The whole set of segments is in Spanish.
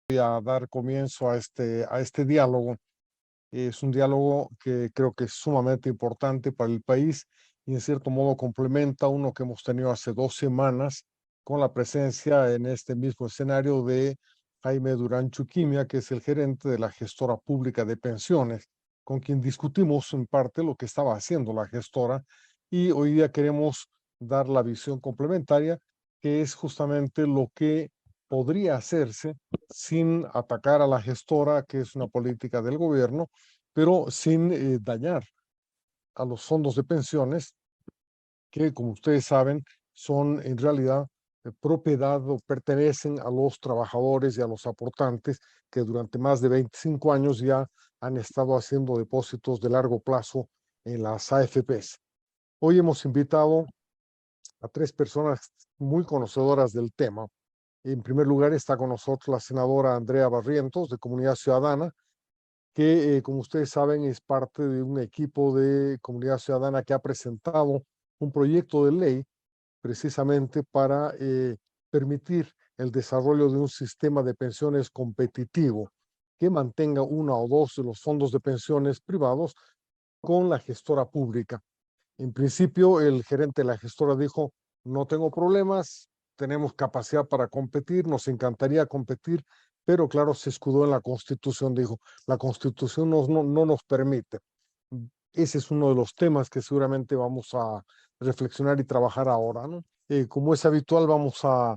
A dar comienzo a este diálogo. Es un diálogo que creo que es sumamente importante para el país y en cierto modo complementa uno que hemos tenido hace 2 semanas con la presencia en este mismo escenario de Jaime Durán Chuquimia, que es el gerente de la gestora pública de pensiones, con quien discutimos en parte lo que estaba haciendo la gestora y hoy día queremos dar la visión complementaria, que es justamente lo que podría hacerse sin atacar a la gestora, que es una política del gobierno, pero sin dañar a los fondos de pensiones, que como ustedes saben, son en realidad propiedad o pertenecen a los trabajadores y a los aportantes que durante más de 25 años ya han estado haciendo depósitos de largo plazo en las AFPs. Hoy hemos invitado a 3 personas muy conocedoras del tema. En primer lugar está con nosotros la senadora Andrea Barrientos, de Comunidad Ciudadana, que como ustedes saben es parte de un equipo de Comunidad Ciudadana que ha presentado un proyecto de ley precisamente para permitir el desarrollo de un sistema de pensiones competitivo que mantenga uno o dos de los fondos de pensiones privados con la gestora pública. En principio, el gerente de la gestora dijo, no tengo problemas, tenemos capacidad para competir, nos encantaría competir, pero claro, se escudó en la Constitución, dijo, la Constitución no nos permite. Ese es uno de los temas que seguramente vamos a reflexionar y trabajar ahora, ¿no? Como es habitual, vamos a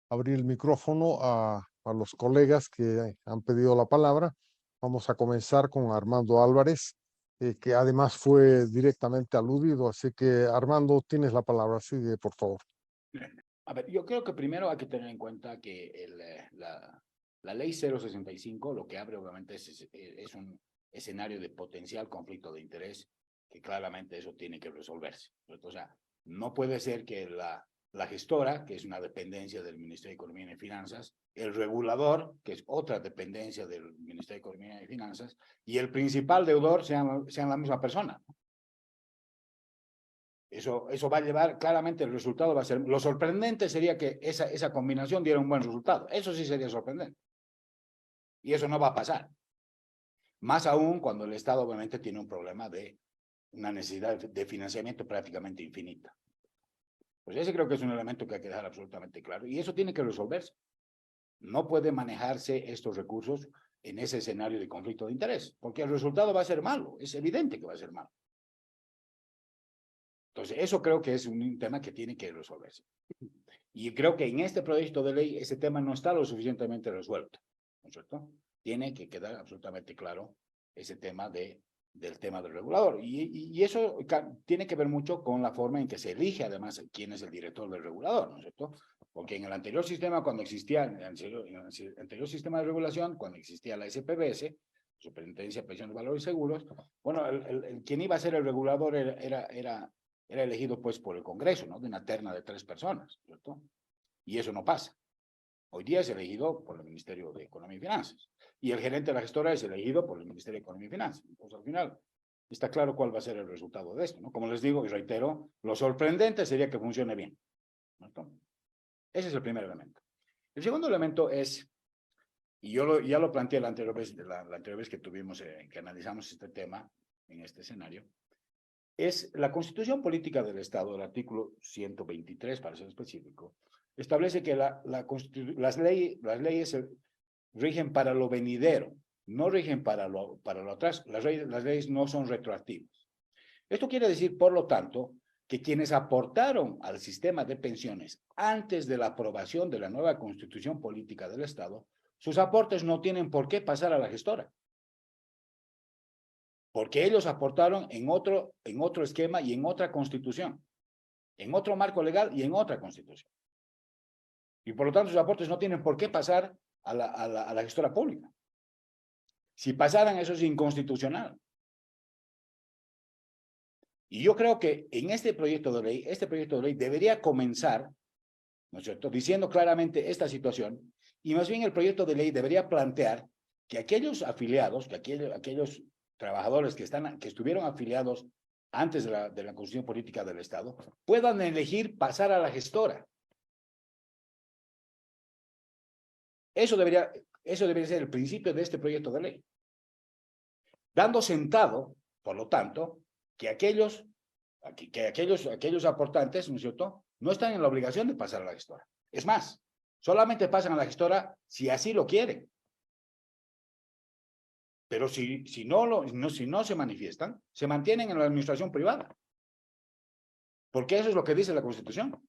abrir el micrófono a los colegas que han pedido la palabra. Vamos a comenzar con Armando Álvarez, que además fue directamente aludido. Así que, Armando, tienes la palabra. Sigue, por favor. A ver, yo creo que primero hay que tener en cuenta que la ley 065 lo que abre obviamente es un escenario de potencial conflicto de interés que claramente eso tiene que resolverse. O sea, no puede ser que la gestora, que es una dependencia del Ministerio de Economía y Finanzas, el regulador, que es otra dependencia del Ministerio de Economía y Finanzas, y el principal deudor sean la misma persona. Eso va a llevar, claramente el resultado va a ser, lo sorprendente sería que esa combinación diera un buen resultado. Eso sí sería sorprendente. Y eso no va a pasar. Más aún cuando el Estado obviamente tiene un problema de una necesidad de financiamiento prácticamente infinita. Pues ese creo que es un elemento que hay que dejar absolutamente claro. Y eso tiene que resolverse. No puede manejarse estos recursos en ese escenario de conflicto de interés, porque el resultado va a ser malo. Es evidente que va a ser malo. Entonces, eso creo que es un tema que tiene que resolverse. Y creo que en este proyecto de ley ese tema no está lo suficientemente resuelto, ¿no es cierto? Tiene que quedar absolutamente claro ese tema del tema del regulador. Y eso tiene que ver mucho con la forma en que se elige además quién es el director del regulador, ¿no es cierto? Porque en el anterior sistema, cuando existía, en el anterior sistema de regulación, cuando existía la SPBS, Superintendencia de Pensiones, Valores y Seguros, bueno, quien iba a ser el regulador era elegido pues por el Congreso, ¿no? De una terna de 3 personas, ¿cierto? Y eso no pasa. Hoy día es elegido por el Ministerio de Economía y Finanzas. Y el gerente de la gestora es elegido por el Ministerio de Economía y Finanzas. Entonces, al final, está claro cuál va a ser el resultado de esto, ¿no? Como les digo y reitero, lo sorprendente sería que funcione bien, ¿no? Ese es el primer elemento. El segundo elemento es, y yo ya lo planteé la anterior vez que tuvimos, que analizamos este tema en este escenario, es la Constitución Política del Estado, el artículo 123, para ser específico, establece que las leyes rigen para lo venidero, no rigen para lo atrás. Las leyes no son retroactivas. Esto quiere decir, por lo tanto, que quienes aportaron al sistema de pensiones antes de la aprobación de la nueva Constitución Política del Estado, sus aportes no tienen por qué pasar a la gestora, porque ellos aportaron en otro esquema y en otra constitución, en otro marco legal y en otra constitución. Y por lo tanto sus aportes no tienen por qué pasar a la gestora pública. Si pasaran, eso es inconstitucional. Y yo creo que en este proyecto de ley debería comenzar, ¿no es cierto?, diciendo claramente esta situación, y más bien el proyecto de ley debería plantear que aquellos afiliados, que aquellos trabajadores que estuvieron afiliados antes de la Constitución Política del Estado, puedan elegir pasar a la gestora. Eso debería, Eso debería ser el principio de este proyecto de ley. Dando sentado, por lo tanto, que aquellos aportantes, ¿no es cierto?, no están en la obligación de pasar a la gestora. Es más, solamente pasan a la gestora si así lo quieren. Pero si no se manifiestan, se mantienen en la administración privada. Porque eso es lo que dice la Constitución.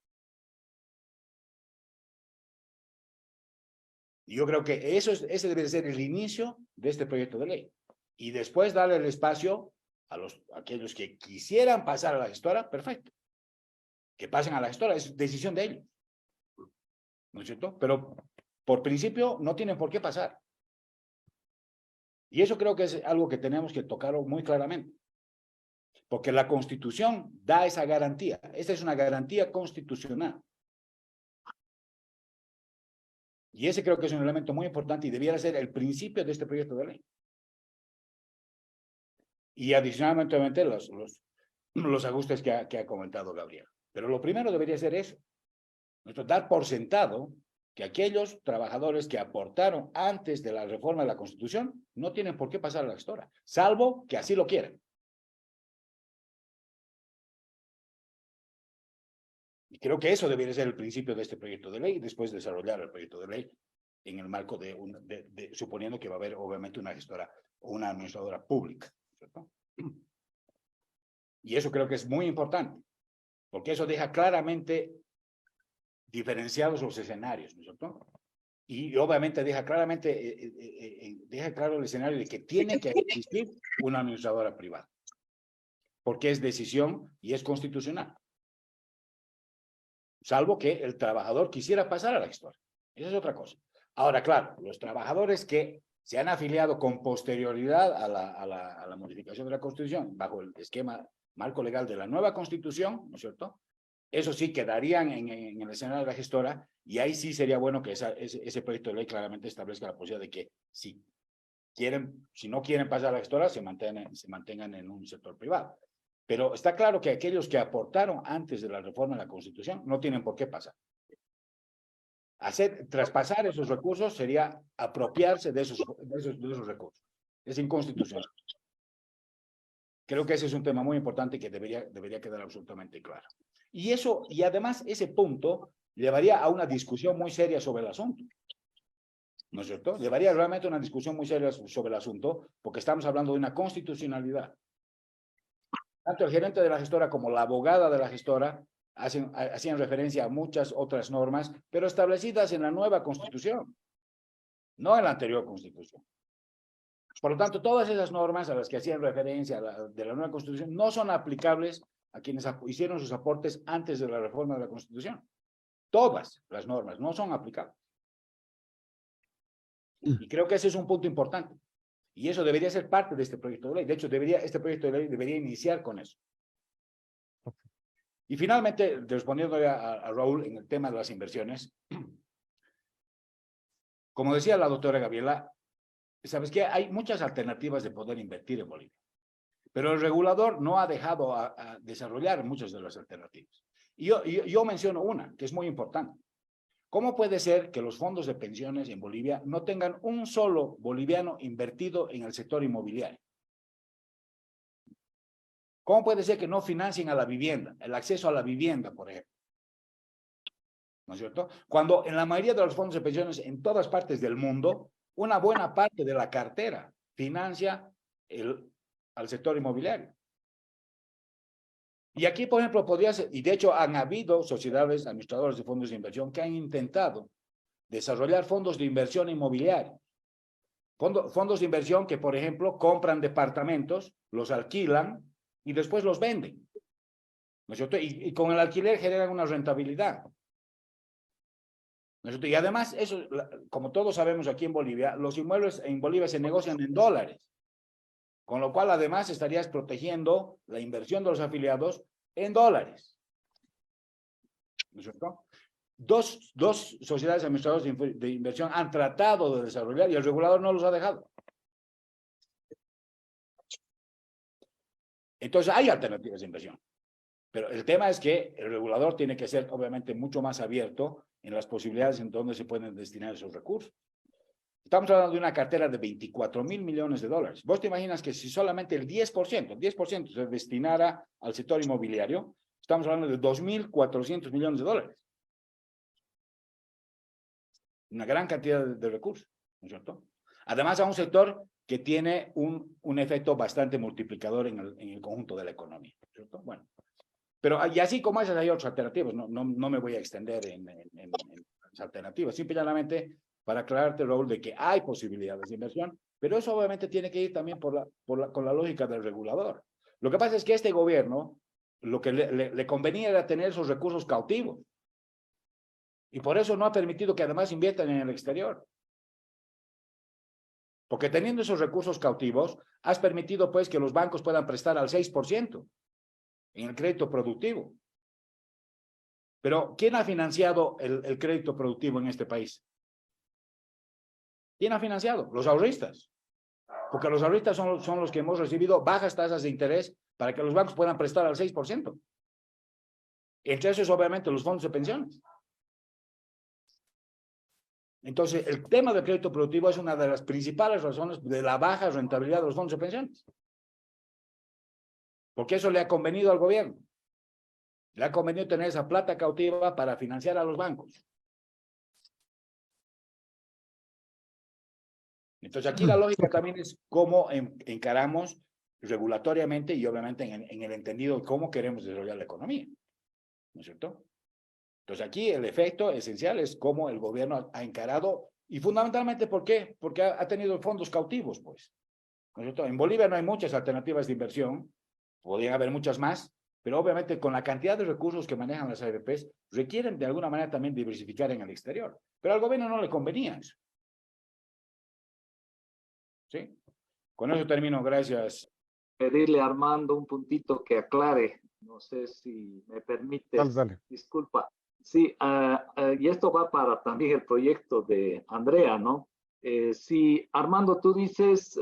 Y yo creo que ese debe ser el inicio de este proyecto de ley. Y después darle el espacio a aquellos que quisieran pasar a la gestora, perfecto. Que pasen a la gestora, es decisión de ellos. ¿No es cierto? Pero por principio no tienen por qué pasar. Y eso creo que es algo que tenemos que tocarlo muy claramente. Porque la Constitución da esa garantía. Esta es una garantía constitucional. Y ese creo que es un elemento muy importante y debiera ser el principio de este proyecto de ley. Y adicionalmente los ajustes que ha comentado Gabriel. Pero lo primero debería ser eso. Dar por sentado que aquellos trabajadores que aportaron antes de la reforma de la Constitución no tienen por qué pasar a la gestora, salvo que así lo quieran. Y creo que eso debería ser el principio de este proyecto de ley, y después desarrollar el proyecto de ley en el marco suponiendo que va a haber obviamente una gestora o una administradora pública, ¿cierto? Y eso creo que es muy importante, porque eso deja claramente diferenciados los escenarios, ¿no es cierto? Y obviamente deja claro el escenario de que tiene que existir una administradora privada, porque es decisión y es constitucional. Salvo que el trabajador quisiera pasar a la gestora. Esa es otra cosa. Ahora, claro, los trabajadores que se han afiliado con posterioridad a la modificación de la Constitución, bajo el esquema marco legal de la nueva Constitución, ¿no es cierto? Eso sí quedarían en el escenario de la gestora, y ahí sí sería bueno que ese proyecto de ley claramente establezca la posibilidad de que si no quieren pasar a la gestora, se mantengan en un sector privado. Pero está claro que aquellos que aportaron antes de la reforma de la Constitución no tienen por qué pasar. Traspasar esos recursos sería apropiarse de esos recursos. Es inconstitucional. Creo que ese es un tema muy importante que debería quedar absolutamente claro. Y además ese punto llevaría a una discusión muy seria sobre el asunto. ¿No es cierto? Llevaría realmente a una discusión muy seria sobre el asunto, porque estamos hablando de una constitucionalidad. Tanto el gerente de la gestora como la abogada de la gestora hacían referencia a muchas otras normas, pero establecidas en la nueva Constitución, no en la anterior Constitución. Por lo tanto, todas esas normas a las que hacían referencia de la nueva Constitución no son aplicables a quienes hicieron sus aportes antes de la reforma de la Constitución. Todas las normas no son aplicables. Y creo que ese es un punto importante. Y eso debería ser parte de este proyecto de ley. De hecho, este proyecto de ley debería iniciar con eso. Y finalmente, respondiendo a Raúl en el tema de las inversiones, como decía la doctora Gabriela, ¿sabes qué? Hay muchas alternativas de poder invertir en Bolivia. Pero el regulador no ha dejado a desarrollar muchas de las alternativas. Y yo menciono una, que es muy importante. ¿Cómo puede ser que los fondos de pensiones en Bolivia no tengan un solo boliviano invertido en el sector inmobiliario? ¿Cómo puede ser que no financien a la vivienda, el acceso a la vivienda, por ejemplo? ¿No es cierto? Cuando en la mayoría de los fondos de pensiones en todas partes del mundo, una buena parte de la cartera financia al sector inmobiliario. Y aquí, por ejemplo, podría ser, y de hecho han habido sociedades administradoras de fondos de inversión que han intentado desarrollar fondos de inversión inmobiliaria. Fondos de inversión que, por ejemplo, compran departamentos, los alquilan y después los venden. ¿No es cierto? Y con el alquiler generan una rentabilidad. ¿No es cierto? Y además, eso, como todos sabemos aquí en Bolivia, los inmuebles en Bolivia se negocian en dólares. Con lo cual, además, estarías protegiendo la inversión de los afiliados en dólares. ¿No es cierto? Dos sociedades administradoras de inversión han tratado de desarrollar y el regulador no los ha dejado. Entonces, hay alternativas de inversión. Pero el tema es que el regulador tiene que ser, obviamente, mucho más abierto en las posibilidades en donde se pueden destinar esos recursos. Estamos hablando de una cartera de 24.000 millones de dólares. ¿Vos te imaginas que si solamente el 10% se destinara al sector inmobiliario, estamos hablando de 2.400 millones de dólares? Una gran cantidad de recursos, ¿no es cierto? Además, a un sector que tiene un efecto bastante multiplicador en el conjunto de la economía, ¿no es cierto? Bueno, pero y así como esas hay otras alternativas, no me voy a extender en las alternativas, simplemente para aclararte, Raúl, de que hay posibilidades de inversión, pero eso obviamente tiene que ir también con la lógica del regulador. Lo que pasa es que este gobierno, lo que le convenía era tener esos recursos cautivos, y por eso no ha permitido que además inviertan en el exterior. Porque teniendo esos recursos cautivos, has permitido pues que los bancos puedan prestar al 6% en el crédito productivo. Pero, ¿quién ha financiado el crédito productivo en este país? ¿Quién ha financiado? Los ahorristas. Porque los ahorristas son los que hemos recibido bajas tasas de interés para que los bancos puedan prestar al 6%. Entre esos, obviamente, los fondos de pensiones. Entonces, el tema del crédito productivo es una de las principales razones de la baja rentabilidad de los fondos de pensiones. Porque eso le ha convenido al gobierno. Le ha convenido tener esa plata cautiva para financiar a los bancos. Entonces, aquí la lógica también es cómo encaramos regulatoriamente y obviamente en el entendido de cómo queremos desarrollar la economía. ¿No es cierto? Entonces, aquí el efecto esencial es cómo el gobierno ha encarado, y fundamentalmente, ¿por qué? Porque ha tenido fondos cautivos, pues. ¿No es cierto? En Bolivia no hay muchas alternativas de inversión, podrían haber muchas más, pero obviamente con la cantidad de recursos que manejan las AFPs, requieren de alguna manera también diversificar en el exterior. Pero al gobierno no le convenía eso. ¿Sí? Con eso termino, gracias. Pedirle a Armando un puntito que aclare, no sé si me permites, Dale. disculpa. Sí, y esto va para también el proyecto de Andrea, ¿no? Sí, Armando, tú dices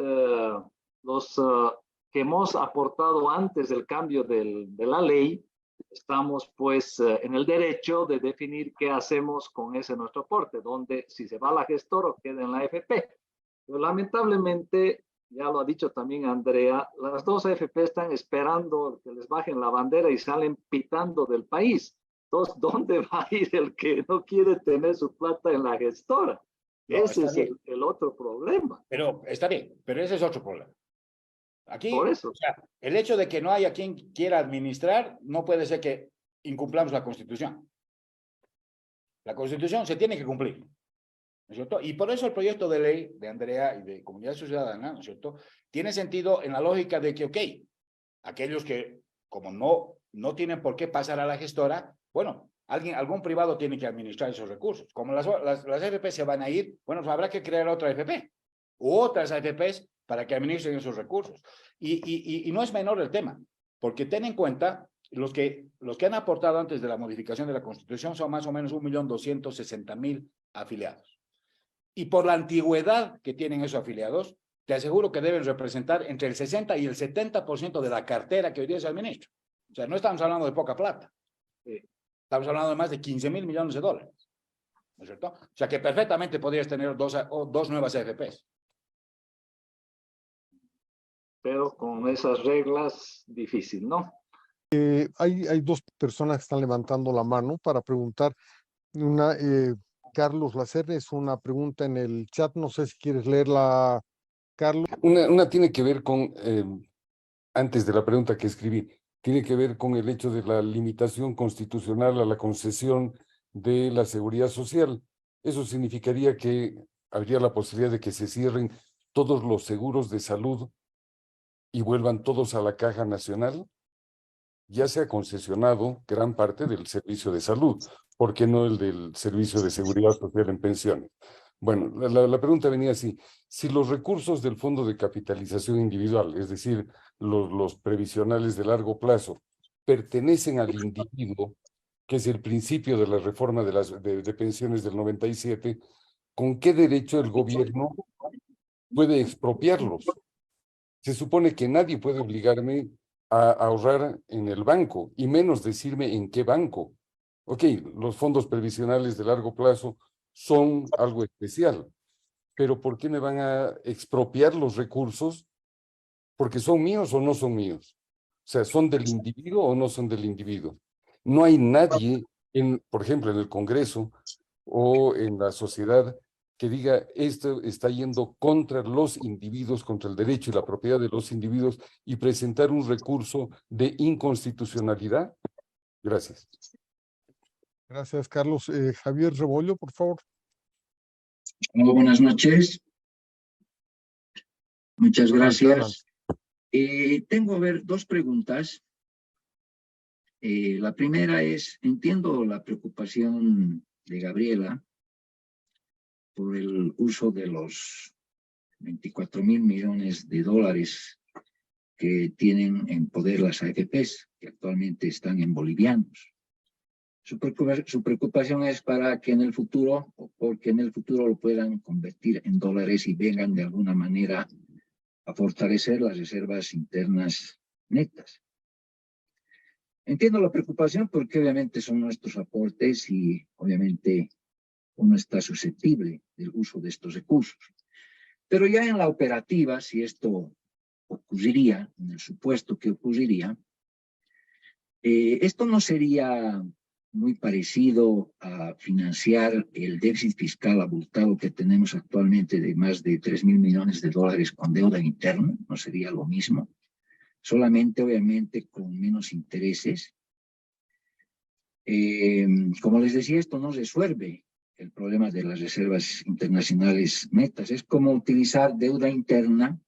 los que hemos aportado antes del cambio de la ley, estamos pues en el derecho de definir qué hacemos con ese nuestro aporte, donde si se va a la gestora o queda en la AFP. Pero lamentablemente, ya lo ha dicho también Andrea, las dos AFP están esperando que les bajen la bandera y salen pitando del país. Entonces, ¿dónde va a ir el que no quiere tener su plata en la gestora? No, ese es el otro problema. Pero está bien, pero ese es otro problema. Aquí, por eso. O sea, el hecho de que no haya quien quiera administrar no puede ser que incumplamos la Constitución. La Constitución se tiene que cumplir, ¿no es cierto? Y por eso el proyecto de ley de Andrea y de Comunidad Ciudadana, ¿no es cierto?, tiene sentido en la lógica de que, ok, aquellos que como no tienen por qué pasar a la gestora, bueno, algún privado tiene que administrar esos recursos. Como las AFP se van a ir, bueno, pues habrá que crear otra AFP u otras AFPs para que administren esos recursos. Y no es menor el tema, porque ten en cuenta, los que han aportado antes de la modificación de la Constitución son más o menos 1.260.000 afiliados. Y por la antigüedad que tienen esos afiliados, te aseguro que deben representar entre el 60 y el 70% de la cartera que hoy día se administra. O sea, no estamos hablando de poca plata. Estamos hablando de más de 15.000 millones de dólares. ¿No es cierto? O sea, que perfectamente podrías tener dos nuevas AFPs. Pero con esas reglas, difícil, ¿no? Hay dos personas que están levantando la mano para preguntar. Una, Carlos Lacerda, es una pregunta en el chat. No sé si quieres leerla, Carlos. Una tiene que ver con, antes de la pregunta que escribí, tiene que ver con el hecho de la limitación constitucional a la concesión de la seguridad social. Eso significaría que habría la posibilidad de que se cierren todos los seguros de salud y vuelvan todos a la Caja Nacional. Ya se ha concesionado gran parte del servicio de salud, ¿por qué no el del servicio de seguridad social en pensiones? Bueno, la pregunta venía así: si los recursos del Fondo de Capitalización Individual, es decir, los previsionales de largo plazo, pertenecen al individuo, que es el principio de la reforma de pensiones del 97, ¿con qué derecho el gobierno puede expropiarlos? Se supone que nadie puede obligarme a ahorrar en el banco, y menos decirme en qué banco. Ok, los fondos previsionales de largo plazo son algo especial, pero ¿por qué me van a expropiar los recursos? Porque son míos o no son míos. O sea, ¿son del individuo o no son del individuo? No hay nadie, por ejemplo, en el Congreso o en la sociedad que diga esto está yendo contra los individuos, contra el derecho y la propiedad de los individuos y presentar un recurso de inconstitucionalidad. Gracias. Gracias, Carlos. Javier Rebollo, por favor. Hola, buenas noches. Muchas gracias. Adelante. Tengo, a ver, dos preguntas. La primera es, entiendo la preocupación de Gabriela por el uso de los 24.000 millones de dólares que tienen en poder las AFPs, que actualmente están en bolivianos. Su preocupación es para que en el futuro, o porque en el futuro lo puedan convertir en dólares y vengan de alguna manera a fortalecer las reservas internas netas. Entiendo la preocupación porque obviamente son nuestros aportes y obviamente uno está susceptible del uso de estos recursos. Pero ya en la operativa, si esto ocurriría, en el supuesto que ocurriría, esto no sería muy parecido a financiar el déficit fiscal abultado que tenemos actualmente de más de 3.000 millones de dólares con deuda interna, no sería lo mismo, solamente obviamente con menos intereses. Como les decía, esto no resuelve el problema de las reservas internacionales netas, es como utilizar deuda interna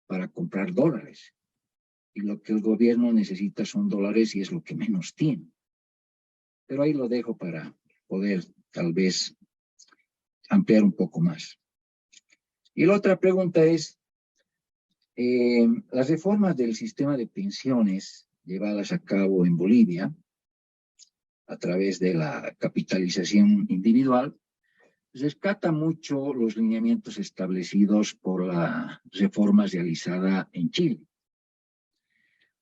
para comprar dólares. Y lo que el gobierno necesita son dólares y es lo que menos tiene. Pero ahí lo dejo para poder tal vez ampliar un poco más. Y la otra pregunta es, las reformas del sistema de pensiones llevadas a cabo en Bolivia a través de la capitalización individual, rescata mucho los lineamientos establecidos por la reforma realizada en Chile.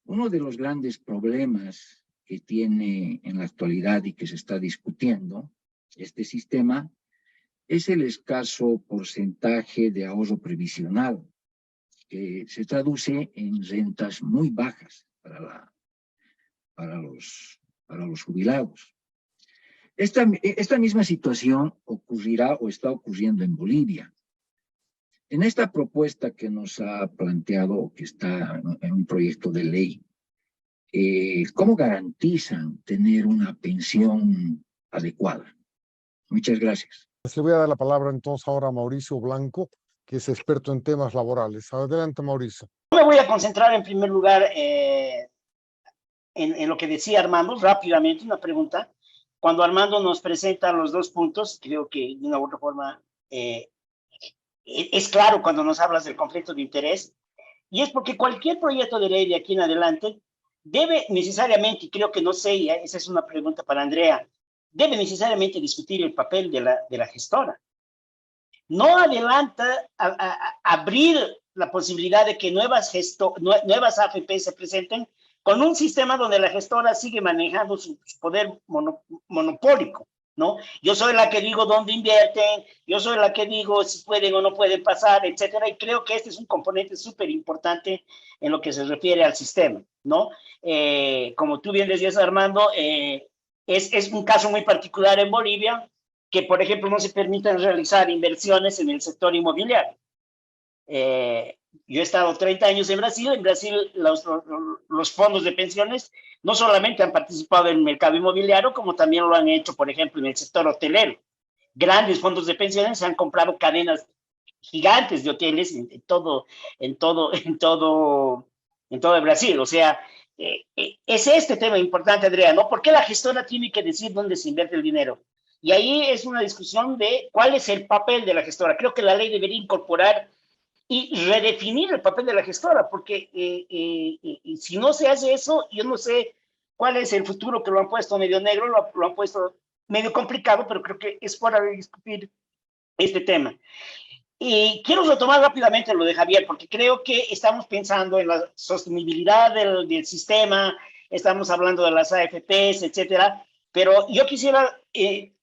Uno de los grandes problemas que tiene en la actualidad y que se está discutiendo este sistema es el escaso porcentaje de ahorro previsional, que se traduce en rentas muy bajas para los jubilados. Esta misma situación ocurrirá o está ocurriendo en Bolivia. En esta propuesta que nos ha planteado, que está en un proyecto de ley, ¿cómo garantizan tener una pensión adecuada? Muchas gracias. Le voy a dar la palabra entonces ahora a Mauricio Blanco, que es experto en temas laborales. Adelante, Mauricio. Me voy a concentrar en primer lugar en lo que decía Armando, rápidamente una pregunta. Cuando Armando nos presenta los dos puntos, creo que de una u otra forma es claro cuando nos hablas del conflicto de interés, y es porque cualquier proyecto de ley de aquí en adelante debe necesariamente, y creo que no sé, esa es una pregunta para Andrea, debe necesariamente discutir el papel de la gestora. No adelanta a abrir la posibilidad de que nuevas AFP se presenten con un sistema donde la gestora sigue manejando su poder monopólico, ¿no? Yo soy la que digo dónde invierten, yo soy la que digo si pueden o no pueden pasar, etcétera, y creo que este es un componente súper importante en lo que se refiere al sistema, ¿no? Como tú bien decías, Armando, es un caso muy particular en Bolivia, que, por ejemplo, no se permitan realizar inversiones en el sector inmobiliario. Yo he estado 30 años en Brasil los fondos de pensiones no solamente han participado en el mercado inmobiliario, como también lo han hecho, por ejemplo, en el sector hotelero. Grandes fondos de pensiones han comprado cadenas gigantes de hoteles en todo Brasil. O sea, es este tema importante, Andrea, ¿no? ¿Por qué la gestora tiene que decir dónde se invierte el dinero? Y ahí es una discusión de cuál es el papel de la gestora. Creo que la ley debería incorporar y redefinir el papel de la gestora, porque si no se hace eso, yo no sé cuál es el futuro, que lo han puesto medio negro, lo han puesto medio complicado, pero creo que es hora de discutir este tema. Y quiero retomar rápidamente lo de Javier, porque creo que estamos pensando en la sostenibilidad del sistema, estamos hablando de las AFPs, etcétera, pero yo quisiera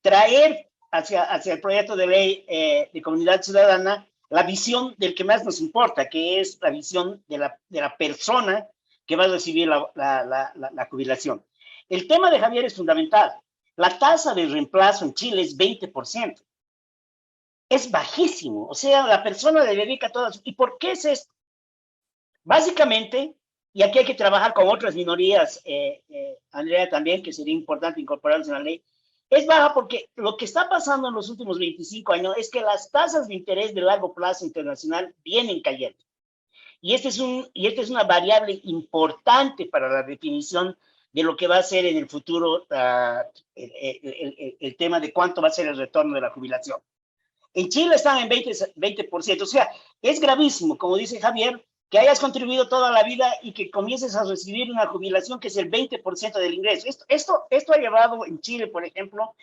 traer hacia el proyecto de ley de comunidad ciudadana la visión del que más nos importa, que es la visión de la persona que va a recibir la jubilación. El tema de Javier es fundamental. La tasa de reemplazo en Chile es 20%. Es bajísimo. O sea, la persona le dedica toda su... ¿Y por qué es esto? Básicamente, y aquí hay que trabajar con otras minorías, Andrea también, que sería importante incorporarlas en la ley, es baja porque lo que está pasando en los últimos 25 años es que las tasas de interés de largo plazo internacional vienen cayendo. Y esta es una variable importante para la definición de lo que va a ser en el futuro el tema de cuánto va a ser el retorno de la jubilación. En Chile están en 20%, o sea, es gravísimo, como dice Javier, que hayas contribuido toda la vida y que comiences a recibir una jubilación que es el 20% del ingreso. Esto ha llevado en Chile, por ejemplo,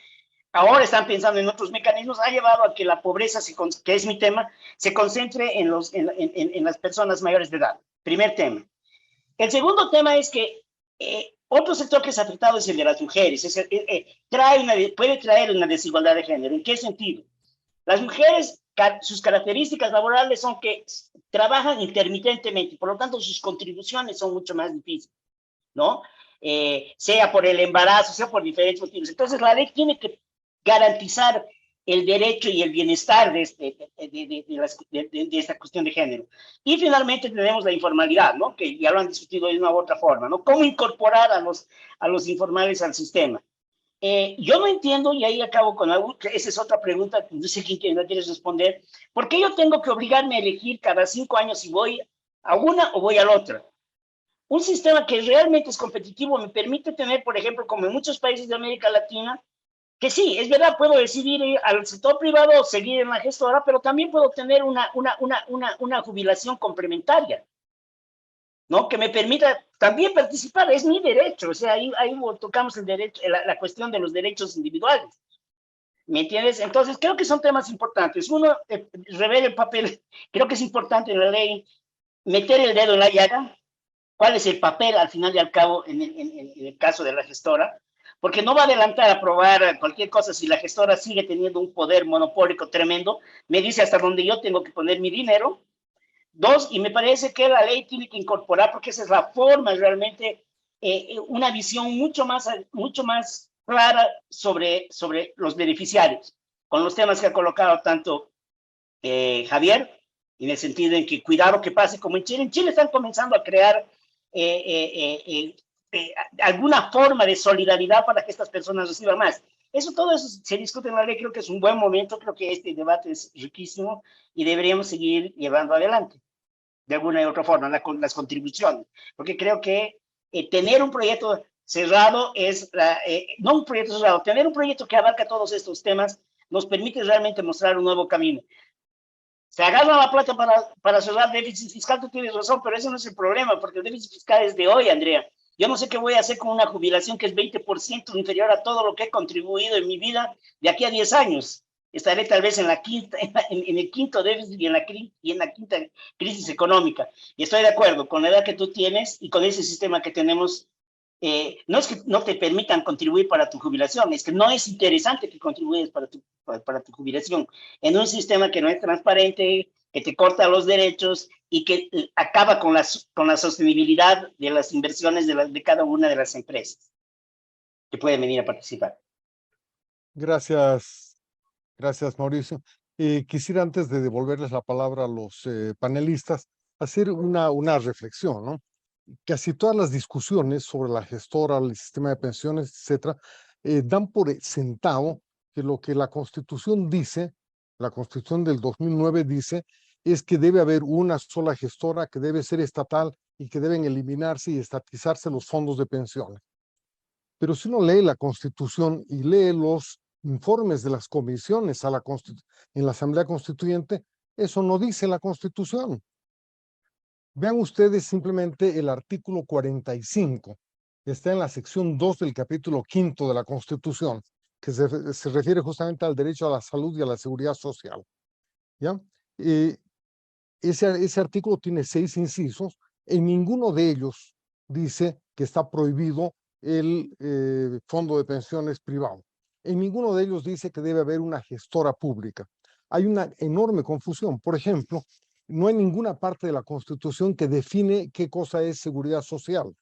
ahora están pensando en otros mecanismos, ha llevado a que la pobreza, que es mi tema, se concentre en las personas mayores de edad. Primer tema. El segundo tema es que otro sector que es afectado es el de las mujeres. Puede traer una desigualdad de género. ¿En qué sentido? Las mujeres, sus características laborales son que trabajan intermitentemente, por lo tanto sus contribuciones son mucho más difíciles, ¿no? Sea por el embarazo, sea por diferentes motivos. Entonces la ley tiene que garantizar el derecho y el bienestar de esta cuestión de género. Y finalmente tenemos la informalidad, ¿no? Que ya lo han discutido de una u otra forma, ¿no? ¿Cómo incorporar a los informales al sistema? Yo no entiendo, y ahí acabo con algo, que esa es otra pregunta, no sé quién no quiere responder, ¿por qué yo tengo que obligarme a elegir cada 5 años si voy a una o voy a la otra? Un sistema que realmente es competitivo me permite tener, por ejemplo, como en muchos países de América Latina, que sí, es verdad, puedo decidir ir al sector privado o seguir en la gestora, pero también puedo tener una jubilación complementaria, ¿no? Que me permita también participar, es mi derecho, o sea, ahí tocamos el derecho, la cuestión de los derechos individuales, ¿me entiendes? Entonces, creo que son temas importantes. Uno, rever el papel, creo que es importante en la ley meter el dedo en la llaga, cuál es el papel al final y al cabo en el caso de la gestora, porque no va a adelantar a aprobar cualquier cosa si la gestora sigue teniendo un poder monopólico tremendo, me dice hasta dónde yo tengo que poner mi dinero. Dos, y me parece que la ley tiene que incorporar, porque esa es la forma realmente, una visión mucho más clara sobre los beneficiarios, con los temas que ha colocado tanto Javier, en el sentido en que cuidar lo que pase como en Chile. En Chile están comenzando a crear alguna forma de solidaridad para que estas personas reciban más. Todo eso se discute en la ley, creo que es un buen momento, creo que este debate es riquísimo y deberíamos seguir llevando adelante de alguna u otra forma las contribuciones, porque creo que tener un proyecto cerrado no un proyecto cerrado, tener un proyecto que abarca todos estos temas nos permite realmente mostrar un nuevo camino. Se agarra la plata para cerrar déficit fiscal, tú tienes razón, pero ese no es el problema, porque el déficit fiscal es de hoy, Andrea. Yo no sé qué voy a hacer con una jubilación que es 20% inferior a todo lo que he contribuido en mi vida de aquí a 10 años. Estaré tal vez en el quinto déficit y en la quinta crisis económica. Y estoy de acuerdo con la edad que tú tienes y con ese sistema que tenemos. No es que no te permitan contribuir para tu jubilación, es que no es interesante que contribuyas para tu jubilación en un sistema que no es transparente, que te corta los derechos y que acaba con la sostenibilidad de las inversiones de cada una de las empresas que pueden venir a participar. Gracias, Mauricio. Quisiera, antes de devolverles la palabra a los panelistas, hacer una reflexión, ¿no? Casi todas las discusiones sobre la gestora, el sistema de pensiones, etcétera, dan por sentado que lo que la Constitución dice, la Constitución del 2009 dice, es que debe haber una sola gestora, que debe ser estatal y que deben eliminarse y estatizarse los fondos de pensiones. Pero si uno lee la Constitución y lee los informes de las comisiones en la Asamblea Constituyente, eso no dice la Constitución. Vean ustedes simplemente el artículo 45, que está en la sección 2 del capítulo 5 de la Constitución, que se refiere justamente al derecho a la salud y a la seguridad social. ¿Ya? Ese artículo tiene 6 incisos, en ninguno de ellos dice que está prohibido el fondo de pensiones privado. En ninguno de ellos dice que debe haber una gestora pública. Hay una enorme confusión. Por ejemplo, no hay ninguna parte de la Constitución que define qué cosa es seguridad social.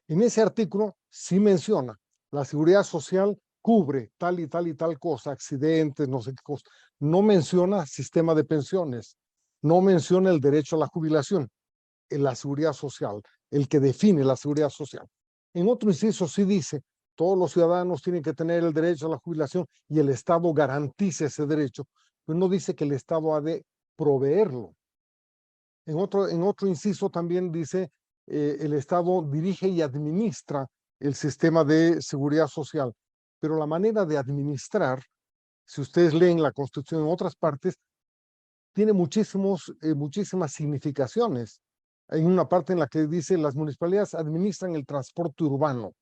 En ese artículo sí menciona, la seguridad social cubre tal y tal y tal cosa, accidentes, no sé qué cosa. No menciona sistema de pensiones, no menciona el derecho a la jubilación, en la seguridad social, el que define la seguridad social. En otro inciso sí dice, todos los ciudadanos tienen que tener el derecho a la jubilación y el Estado garantiza ese derecho, pero no dice que el Estado ha de proveerlo. En otro inciso también dice, el Estado dirige y administra el sistema de seguridad social, pero la manera de administrar, si ustedes leen la Constitución en otras partes, tiene muchísimas significaciones. Hay una parte en la que dice las municipalidades administran el transporte urbano.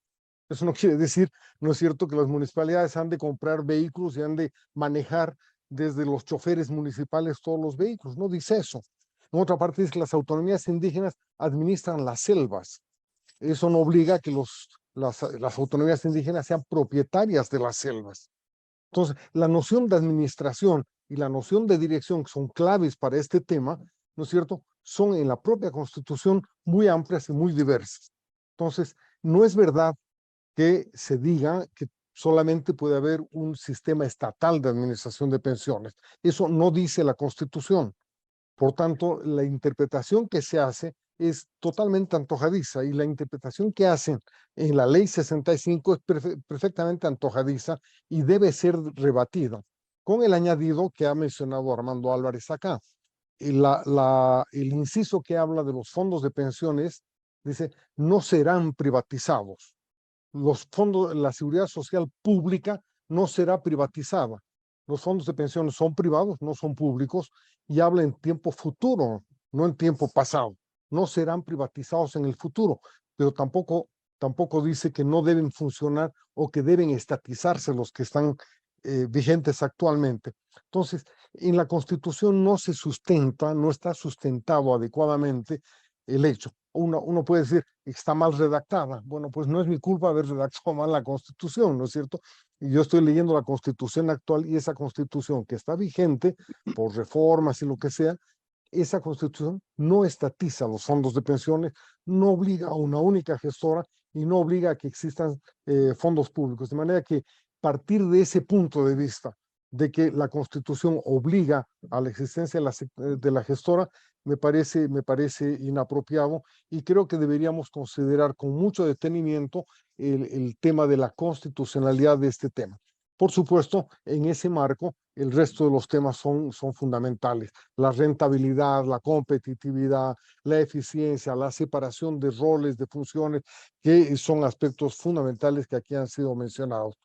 Eso no quiere decir, no es cierto, que las municipalidades han de comprar vehículos y han de manejar desde los choferes municipales todos los vehículos. No dice eso. En otra parte dice que las autonomías indígenas administran las selvas. Eso no obliga a que las autonomías indígenas sean propietarias de las selvas. Entonces, la noción de administración y la noción de dirección, que son claves para este tema, ¿no es cierto?, son en la propia Constitución muy amplias y muy diversas. Entonces, no es verdad que se diga que solamente puede haber un sistema estatal de administración de pensiones. Eso no dice la Constitución. Por tanto, la interpretación que se hace es totalmente antojadiza, y la interpretación que hacen en la ley 65 es perfectamente antojadiza y debe ser rebatida, con el añadido que ha mencionado Armando Álvarez acá. El inciso que habla de los fondos de pensiones dice, no serán privatizados. Los fondos, la seguridad social pública no será privatizada. Los fondos de pensiones son privados, no son públicos, y habla en tiempo futuro, no en tiempo pasado. No serán privatizados en el futuro, pero tampoco dice que no deben funcionar o que deben estatizarse los que están vigentes actualmente. Entonces, en la Constitución no se sustenta, no está sustentado adecuadamente el hecho. Uno puede decir que está mal redactada. Bueno, pues no es mi culpa haber redactado mal la Constitución, ¿no es cierto? Y yo estoy leyendo la Constitución actual, y esa Constitución que está vigente por reformas y lo que sea, esa Constitución no estatiza los fondos de pensiones, no obliga a una única gestora y no obliga a que existan fondos públicos. De manera que partir de ese punto de vista, de que la Constitución obliga a la existencia de la gestora, me parece inapropiado, y creo que deberíamos considerar con mucho detenimiento el tema de la constitucionalidad de este tema. Por supuesto, en ese marco, el resto de los temas son fundamentales. La rentabilidad, la competitividad, la eficiencia, la separación de roles, de funciones, que son aspectos fundamentales que aquí han sido mencionados.